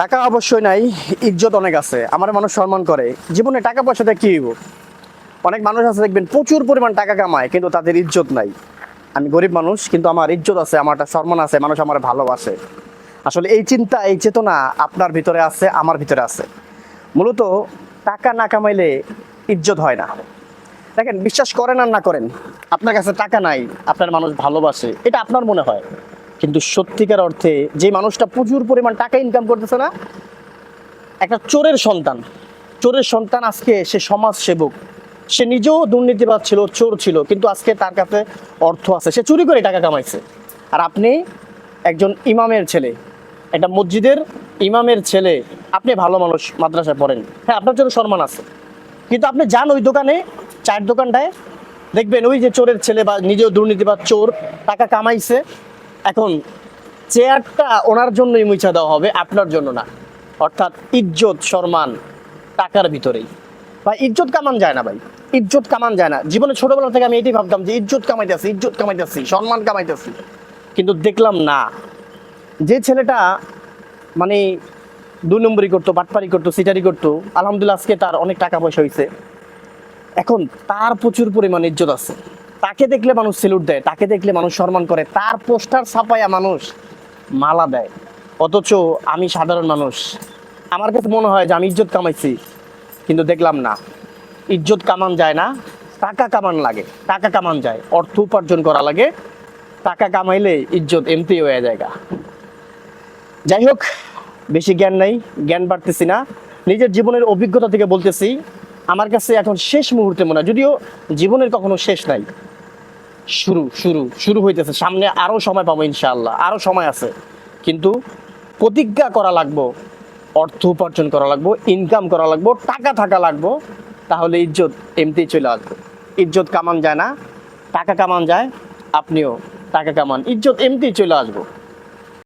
টাকা অবশ্যই নাই, ইজ্জত অনেক আছে, আমার মানুষ সম্মান করে। জীবনে টাকা পয়সাটা কি হইব? অনেক মানুষ আছে দেখবেন প্রচুর পরিমাণ টাকা কামায় কিন্তু তাদের ইজ্জত নাই। আমি গরিব মানুষ কিন্তু আমার ইজ্জত আছে, আমার একটা সম্মান আছে, মানুষ আমার ভালোবাসে। আসলে এই চিন্তা, এই চেতনা আপনার ভিতরে আছে, আমার ভিতরে আছে। মূলত টাকা না কামাইলে ইজ্জত হয় না। দেখেন, বিশ্বাস করেন আর না করেন, আপনার কাছে টাকা নাই, আপনার মানুষ ভালোবাসে, এটা আপনার মনে হয়। কিন্তু সত্যিকার অর্থে যে মানুষটা প্রচুর পরিমাণ টাকা ইনকাম করতেছে না, একটা চোরের সন্তান, চোরের সন্তান, আজকে সে সমাজ সেবক, সে নিজেও দুর্নীতিবাজ ছিল, চোর ছিল, কিন্তু আজকে তার কাছে অর্থ আছে, সে চুরি করে টাকা কামাইছে। আর আপনি একজন ইমামের ছেলে, একটা মসজিদের ইমামের ছেলে, আপনি ভালো মানুষ, মাদ্রাসায় পড়েন, হ্যাঁ আপনার জন্য সম্মান আছে, কিন্তু আপনি যান ওই দোকানে, চায়ের দোকানটায়, দেখবেন ওই যে চোরের ছেলে বা নিজেও দুর্নীতিবাজ চোর টাকা কামাইছে, এখন চেয়ারটা ওনার জন্যই মুছা দেওয়া হবে, আপনার জন্য না। অর্থাৎ ইজ্জত সম্মান টাকার ভিতরেই। ভাই ইজ্জত কামান যায় না, ভাই ইজ্জত কামান যায় না। জীবনে ছোটবেলা থেকে আমি এটাই ভাবতাম যে ইজ্জত কামাইতেছি, ইজ্জত কামাইতেছি, সম্মান কামাইতেছি, কিন্তু দেখলাম না। যে ছেলেটা মানে 2 নম্বরি করতো, বাটপারি করতো, সিটারি করতো, আলহামদুলিল্লাহ আজকে তার অনেক টাকা পয়সা হয়েছে, এখন তার প্রচুর পরিমাণ ইজ্জত আছে, তাকে দেখলে মানুষ সেলুট দেয়, তাকে দেখলে মানুষ সম্মান করে, তার পোস্টার ছাপাইয়া মানুষ মালা দেয়। অথচ আমি সাধারণ মানুষ, আমার কাছে মনে হয় যে আমি ইজ্জত কামাইছি, কিন্তু দেখলাম না। ইজ্জত কামান যায় না, টাকা কামান লাগে, টাকা কামান যায়, অর্থ উপার্জন করা লাগে, টাকা কামাইলে ইজ্জত এমতি হয়ে যায়। যাই হোক, বেশি জ্ঞান নাই, জ্ঞান বাড়তেছি না, নিজের জীবনের অভিজ্ঞতা থেকে বলতেছি। আমার কাছে এখন শেষ মুহূর্তে মনে হয়, যদিও জীবনের কখনো শেষ নাই, শুরু শুরু শুরু হইতেছে, সামনে আরো সময় পাবো ইনশাআল্লাহ, আরো সময় আছে, কিন্তু প্রতিজ্ঞা করা লাগবো, অর্থ উপার্জন করা লাগবো, ইনকাম করা লাগবো, টাকা থাকা লাগবো, তাহলে ইজ্জত এমনি চলে আসবে। ইজ্জত কামান যায় না, টাকা কামান যায়, আপনিও টাকা কামান, ইজ্জত এমনি চলে আসবো।